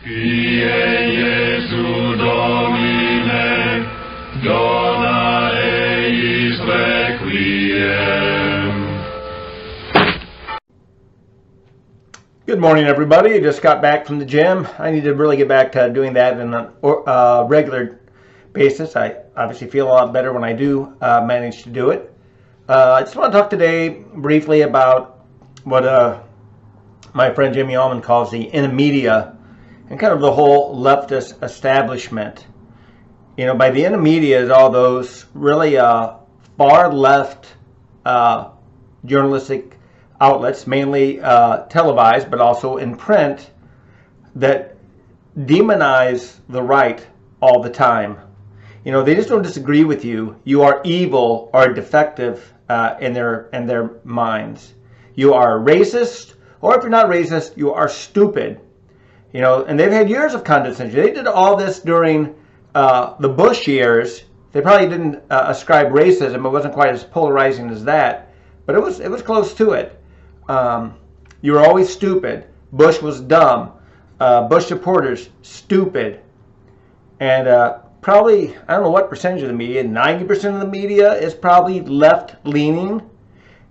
Kyrie Jesu Domine, dona eis requiem. Good morning, everybody. I just got back from the gym. I need to really get back to doing that on a regular basis. I obviously feel a lot better when I do manage to do it. I just want to talk today briefly about what my friend Jimmy Allman calls the Enemedia and kind of the whole leftist establishment. You know, by the Enemedia is all those really far left journalistic outlets, mainly televised, but also in print, that demonize the right all the time. You know, they just don't disagree with you. You are evil or defective in their minds. You are racist, or if you're not racist, you are stupid. You know, and they've had years of condescension. They did all this during the Bush years. They probably didn't ascribe racism. It wasn't quite as polarizing as that, but it was close to it. You were always stupid. Bush was dumb. Bush supporters, stupid. And probably, I don't know what percentage of the media, 90% of the media is probably left-leaning.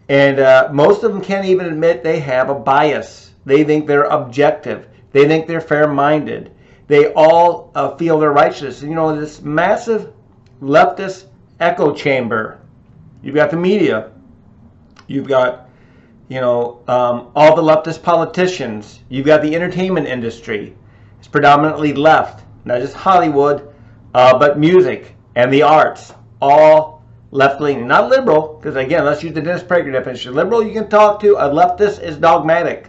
And most of them can't even admit they have a bias. They think they're objective. They think they're fair-minded. They all feel they're righteous. You know, this massive leftist echo chamber. You've got the media. You've got, you know, all the leftist politicians. You've got the entertainment industry. It's predominantly left. Not just Hollywood, but music and the arts. All left-leaning. Not liberal, because again, let's use the Dennis Prager definition. Liberal you can talk to. A leftist is dogmatic.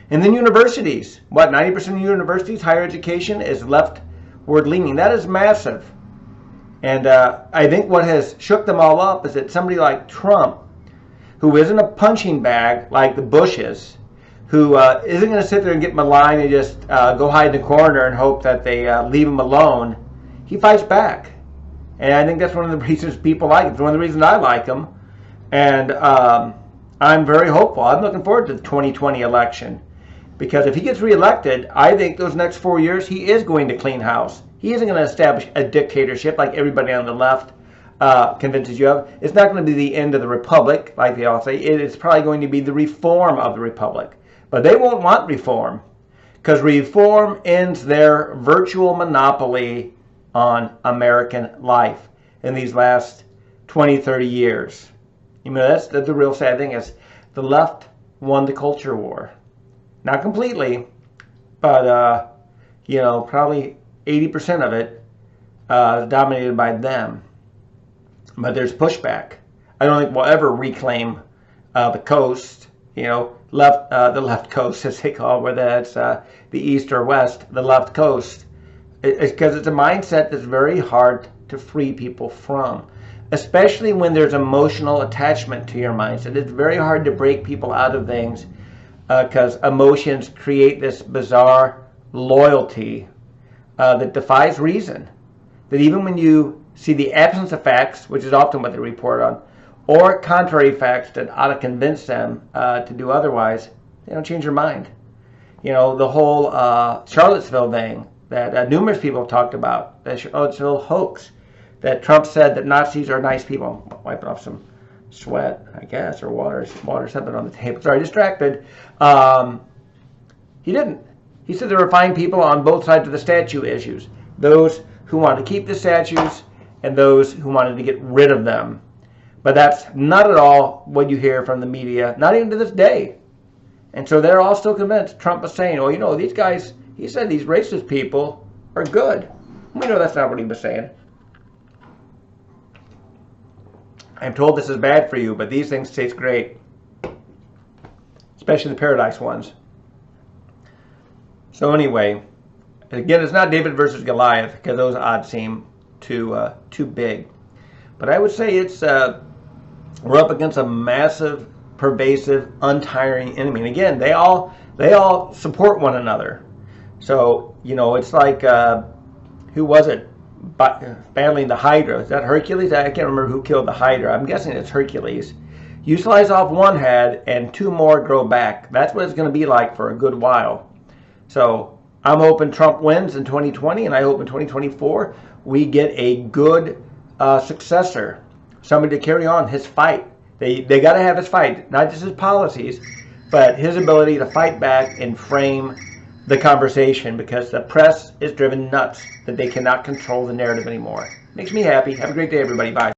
And then universities. What, 90% of universities, higher education, is leftward-leaning. That is massive. And I think what has shook them all up is that somebody like Trump, who isn't a punching bag like the Bushes, who isn't going to sit there and get maligned and just go hide in the corner and hope that they leave him alone, he fights back. And I think that's one of the reasons people like him. It's one of the reasons I like him. And I'm very hopeful. I'm looking forward to the 2020 election. Because if he gets reelected, I think those next 4 years, he is going to clean house. He isn't going to establish a dictatorship like everybody on the left convinces you of. It's not going to be the end of the republic, like they all say. It is probably going to be the reform of the republic. But they won't want reform, because reform ends their virtual monopoly on American life in these last 20, 30 years. You know, that's the real sad thing is the left won the culture war. Not completely, but, you know, probably 80% of it is dominated by them. But there's pushback. I don't think we'll ever reclaim the coast, you know, the left coast, as they call it, whether that's the east or west, the left coast. It's because it's a mindset that's very hard to free people from, especially when there's emotional attachment to your mindset. It's very hard to break people out of things because emotions create this bizarre loyalty that defies reason. That even when you see the absence of facts, which is often what they report on, or contrary facts that ought to convince them to do otherwise, they don't change their mind. You know, the whole Charlottesville thing that numerous people have talked about, the Charlottesville hoax, that Trump said that Nazis are nice people. I'm wiping off some sweat, I guess, or water something on the table. Sorry, distracted. He didn't. He said there were fine people on both sides of the statue issues. Those who wanted to keep the statues and those who wanted to get rid of them. But that's not at all what you hear from the media, not even to this day. And so they're all still convinced. Trump was saying, oh, you know, these guys, he said these racist people are good. We know that's not what he was saying. I'm told this is bad for you, but these things taste great. Especially the paradise ones. So anyway, again, it's not David versus Goliath, because those odds seem too big. But I would say it's we're up against a massive, pervasive, untiring enemy. And again, they all support one another. So, you know, it's like, who was it? Battling the Hydra. Is that Hercules? I can't remember who killed the Hydra. I'm guessing it's Hercules. You slice off one head and two more grow back. That's what it's going to be like for a good while. So I'm hoping Trump wins in 2020, and I hope in 2024 we get a good successor, somebody to carry on his fight. They got to have his fight, not just his policies, but his ability to fight back and frame the conversation, because the press is driven nuts that they cannot control the narrative anymore. Makes me happy. Have a great day, everybody. Bye.